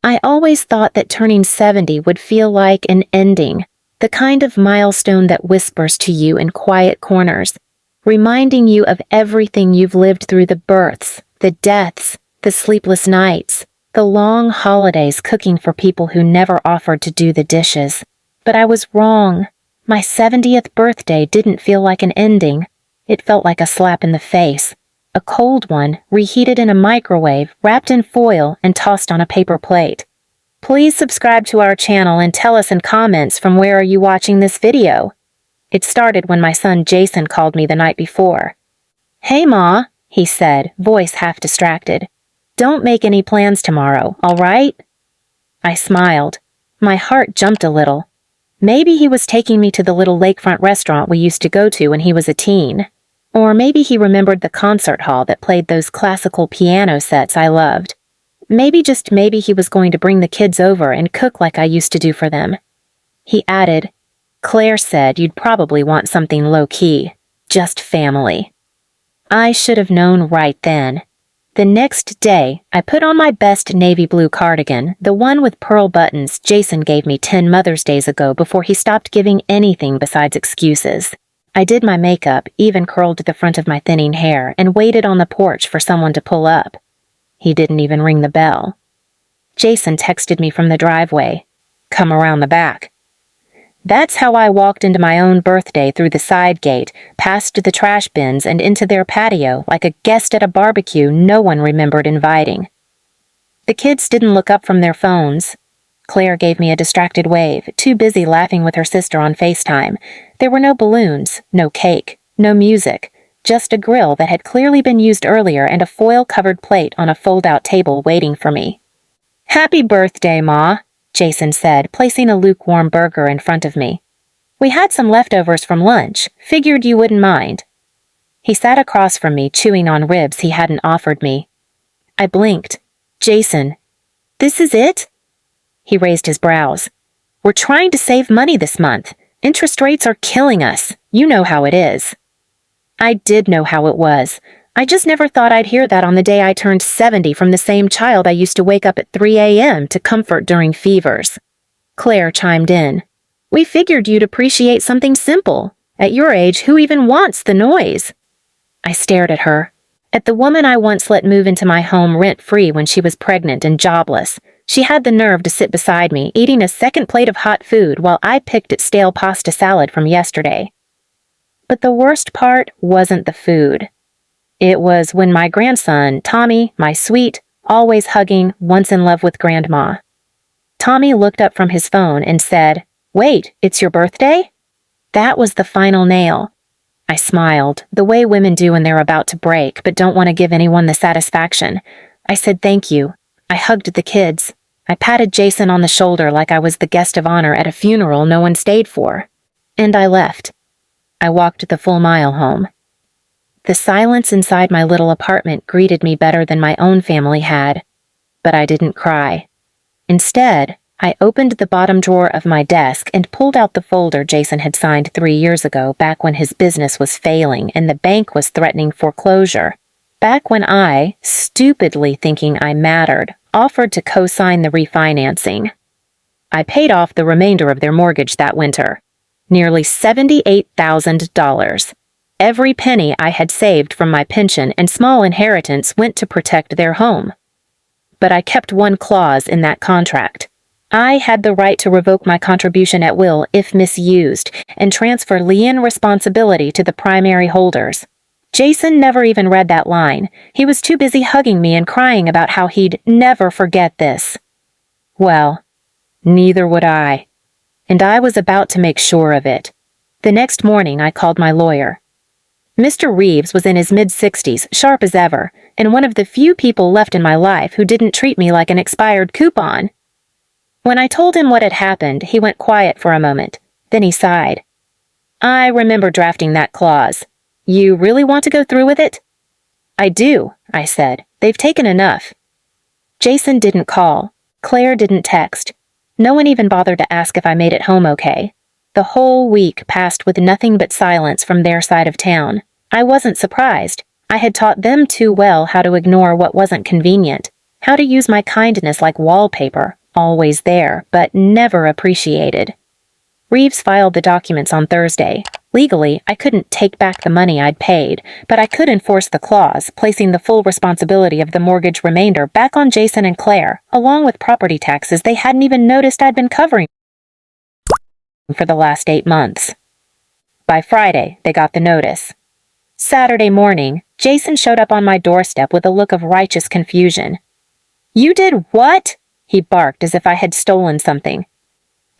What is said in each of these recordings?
I always thought that turning 70 would feel like an ending, the kind of milestone that whispers to you in quiet corners, reminding you of everything you've lived through: the births, the deaths, the sleepless nights, the long holidays cooking for people who never offered to do the dishes. But I was wrong. My 70th birthday didn't feel like an ending. It felt like a slap in the face. A cold one, reheated in a microwave, wrapped in foil, and tossed on a paper plate. Please subscribe to our channel and tell us in comments from where are you watching this video. It started when my son Jason called me the night before. "Hey, Ma," he said, voice half distracted. "Don't make any plans tomorrow, all right?" I smiled. My heart jumped a little. Maybe he was taking me to the little lakefront restaurant we used to go to when he was a teen. Or maybe he remembered the concert hall that played those classical piano sets I loved. Maybe, just maybe, he was going to bring the kids over and cook like I used to do for them. He added, "Claire said you'd probably want something low-key, just family." I should have known right then. The next day, I put on my best navy blue cardigan, the one with pearl buttons Jason gave me 10 Mother's Days ago before he stopped giving anything besides excuses. I did my makeup, even curled the front of my thinning hair, and waited on the porch for someone to pull up. He didn't even ring the bell. Jason texted me from the driveway, "Come around the back." That's how I walked into my own birthday, through the side gate, past the trash bins and into their patio like a guest at a barbecue no one remembered inviting. The kids didn't look up from their phones. Claire gave me a distracted wave, too busy laughing with her sister on FaceTime. There were no balloons, no cake, no music, just a grill that had clearly been used earlier and a foil-covered plate on a fold-out table waiting for me. "Happy birthday, Ma," Jason said, placing a lukewarm burger in front of me. "We had some leftovers from lunch. Figured you wouldn't mind." He sat across from me, chewing on ribs he hadn't offered me. I blinked. "Jason, this is it?" He raised his brows. "We're trying to save money this month. Interest rates are killing us. You know how it is." I did know how it was. I just never thought I'd hear that on the day I turned 70 from the same child I used to wake up at 3 a.m. to comfort during fevers. Claire chimed in. "We figured you'd appreciate something simple. At your age, who even wants the noise?" I stared at her. At the woman I once let move into my home rent-free when she was pregnant and jobless. She had the nerve to sit beside me, eating a second plate of hot food while I picked at stale pasta salad from yesterday. But the worst part wasn't the food. It was when my grandson, Tommy, my sweet, always hugging, once in love with grandma. Tommy looked up from his phone and said, "Wait, it's your birthday?" That was the final nail. I smiled, the way women do when they're about to break but don't want to give anyone the satisfaction. I said thank you. I hugged the kids. I patted Jason on the shoulder like I was the guest of honor at a funeral no one stayed for. And I left. I walked the full mile home. The silence inside my little apartment greeted me better than my own family had. But I didn't cry. Instead, I opened the bottom drawer of my desk and pulled out the folder Jason had signed 3 years ago, back when his business was failing and the bank was threatening foreclosure. Back when I, stupidly thinking I mattered, offered to co-sign the refinancing. I paid off the remainder of their mortgage that winter. Nearly $78,000. Every penny I had saved from my pension and small inheritance went to protect their home. But I kept one clause in that contract. I had the right to revoke my contribution at will if misused, and transfer lien responsibility to the primary holders. Jason never even read that line. He was too busy hugging me and crying about how he'd never forget this. Well, neither would I. And I was about to make sure of it. The next morning I called my lawyer. Mr. Reeves was in his mid-60s, sharp as ever, and one of the few people left in my life who didn't treat me like an expired coupon. When I told him what had happened, he went quiet for a moment. Then he sighed. "I remember drafting that clause. You really want to go through with it?" "I do," I said. "They've taken enough." Jason didn't call. Claire didn't text. No one even bothered to ask if I made it home okay. The whole week passed with nothing but silence from their side of town. I wasn't surprised. I had taught them too well how to ignore what wasn't convenient, How to use my kindness like wallpaper, always there, but never appreciated. Reeves filed the documents on Thursday. Legally, I couldn't take back the money I'd paid, but I could enforce the clause, placing the full responsibility of the mortgage remainder back on Jason and Claire, along with property taxes they hadn't even noticed I'd been covering for the last 8 months. By Friday, they got the notice. Saturday morning, Jason showed up on my doorstep with a look of righteous confusion. "You did what?" he barked as if I had stolen something.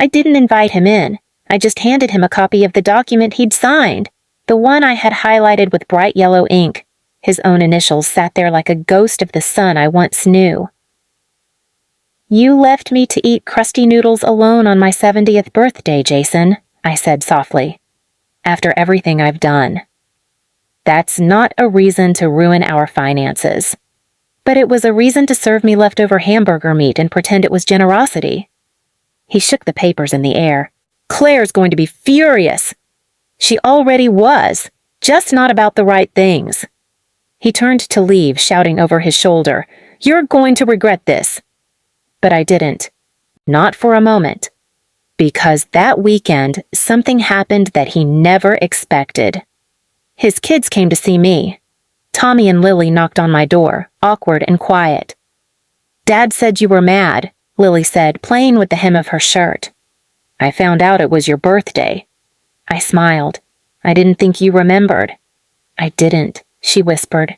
I didn't invite him in. I just handed him a copy of the document he'd signed, the one I had highlighted with bright yellow ink. His own initials sat there like a ghost of the son I once knew. "You left me to eat crusty noodles alone on my 70th birthday, Jason," I said softly. "After everything I've done." That's not a reason to ruin our finances. But it was a reason to serve me leftover hamburger meat and pretend it was generosity. He shook the papers in the air. "Claire's going to be furious." She already was, just not about the right things. He turned to leave, shouting over his shoulder, "You're going to regret this." But I didn't. Not for a moment. Because that weekend, something happened that he never expected. His kids came to see me. Tommy and Lily knocked on my door, awkward and quiet. "Dad said you were mad," Lily said, playing with the hem of her shirt. "I found out it was your birthday." I smiled. "I didn't think you remembered." "I didn't," she whispered.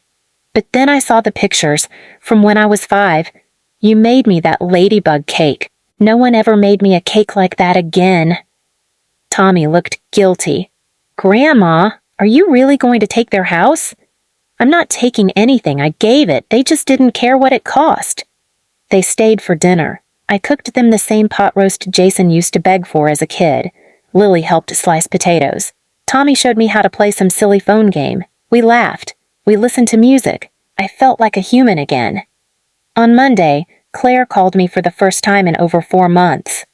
"But then I saw the pictures from when I was 5. You made me that ladybug cake. No one ever made me a cake like that again." Tommy looked guilty. "Grandma, are you really going to take their house?" "I'm not taking anything. I gave it. They just didn't care what it cost." They stayed for dinner. I cooked them the same pot roast Jason used to beg for as a kid. Lily helped slice potatoes. Tommy showed me how to play some silly phone game. We laughed. We listened to music. I felt like a human again. On Monday, Claire called me for the first time in over 4 months.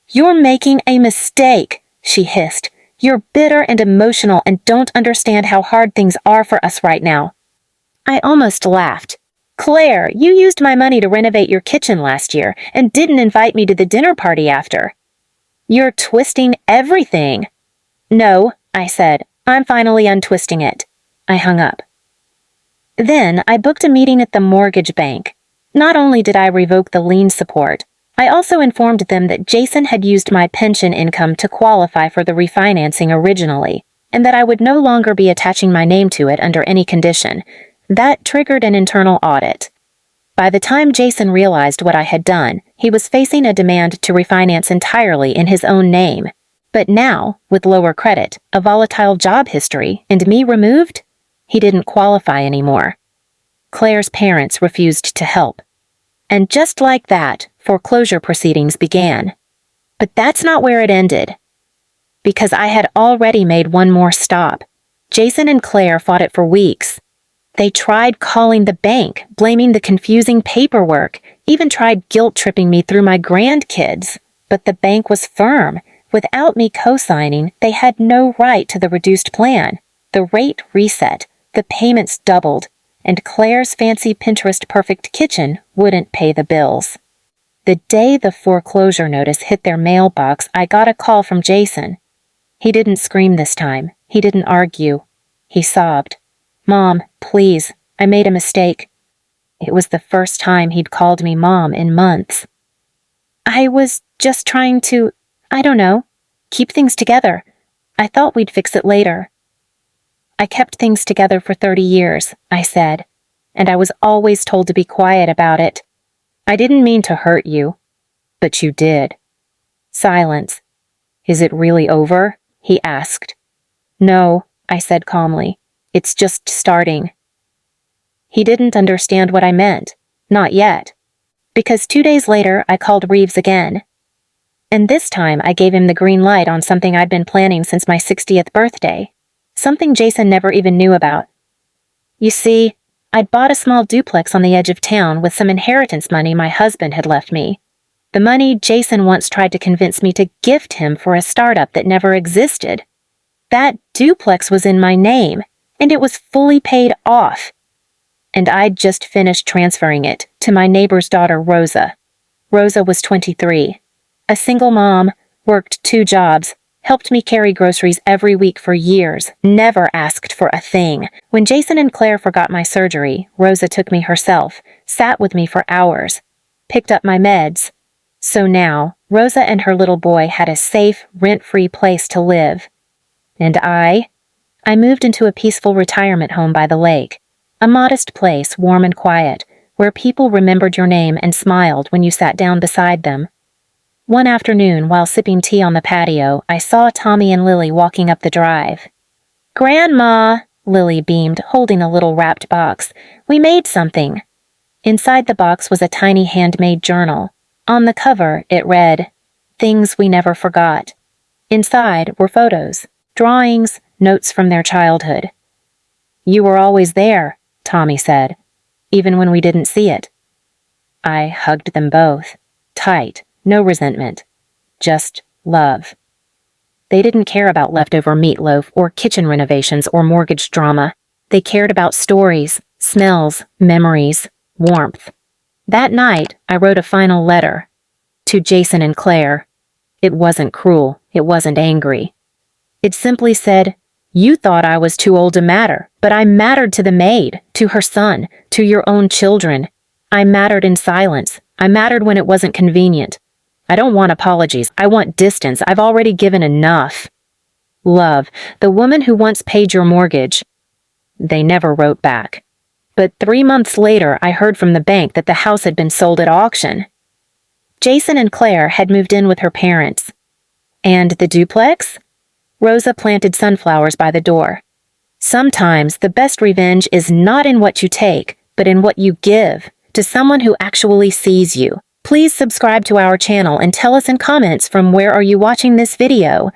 "You're making a mistake," she hissed. "You're bitter and emotional and don't understand how hard things are for us right now." I almost laughed. "Claire, you used my money to renovate your kitchen last year and didn't invite me to the dinner party after." "You're twisting everything." "No," I said. "I'm finally untwisting it." I hung up. Then I booked a meeting at the mortgage bank. Not only did I revoke the lien support, I also informed them that Jason had used my pension income to qualify for the refinancing originally, and that I would no longer be attaching my name to it under any condition. That triggered an internal audit. By the time Jason realized what I had done, he was facing a demand to refinance entirely in his own name. But now, with lower credit, a volatile job history, and me removed, he didn't qualify anymore. Claire's parents refused to help. And just like that, foreclosure proceedings began. But that's not where it ended. Because I had already made one more stop. Jason and Claire fought it for weeks. They tried calling the bank, blaming the confusing paperwork, even tried guilt-tripping me through my grandkids. But the bank was firm. Without me co-signing, they had no right to the reduced plan. The rate reset, the payments doubled, and Claire's fancy Pinterest-perfect kitchen wouldn't pay the bills. The day the foreclosure notice hit their mailbox, I got a call from Jason. He didn't scream this time. He didn't argue. He sobbed. "Mom, please, I made a mistake." It was the first time he'd called me Mom in months. "I was just trying to, I don't know, keep things together. I thought we'd fix it later." "I kept things together for 30 years, I said, "and I was always told to be quiet about it. I didn't mean to hurt you." "But you did." Silence. "Is it really over?" he asked. "No," I said calmly. "It's just starting." He didn't understand what I meant. Not yet. Because 2 days later, I called Reeves again. And this time, I gave him the green light on something I'd been planning since my 60th birthday. Something Jason never even knew about. You see, I'd bought a small duplex on the edge of town with some inheritance money my husband had left me. The money Jason once tried to convince me to gift him for a startup that never existed. That duplex was in my name, and it was fully paid off. and I'd just finished transferring it to my neighbor's daughter, Rosa. Rosa was 23. A single mom, worked 2 jobs, helped me carry groceries every week for years, never asked for a thing. When Jason and Claire forgot my surgery, Rosa took me herself, sat with me for hours, picked up my meds. So now, Rosa and her little boy had a safe, rent-free place to live. And I moved into a peaceful retirement home by the lake. A modest place, warm and quiet, where people remembered your name and smiled when you sat down beside them. One afternoon, while sipping tea on the patio, I saw Tommy and Lily walking up the drive. "Grandma," Lily beamed, holding a little wrapped box. "We made something." Inside the box was a tiny handmade journal. On the cover, it read, "Things We Never Forgot." Inside were photos, drawings, notes from their childhood. "You were always there," Tommy said, "even when we didn't see it." I hugged them both, tight, no resentment, just love. They didn't care about leftover meatloaf or kitchen renovations or mortgage drama. They cared about stories, smells, memories, warmth. That night, I wrote a final letter. To Jason and Claire. It wasn't cruel. It wasn't angry. It simply said, "You thought I was too old to matter, but I mattered to the maid, to her son, to your own children. I mattered in silence. I mattered when it wasn't convenient. I don't want apologies. I want distance. I've already given enough. Love, the woman who once paid your mortgage." They never wrote back. But 3 months later, I heard from the bank that the house had been sold at auction. Jason and Claire had moved in with her parents. And the duplex? Rosa planted sunflowers by the door. Sometimes the best revenge is not in what you take, but in what you give to someone who actually sees you. Please subscribe to our channel and tell us in comments from where are you watching this video.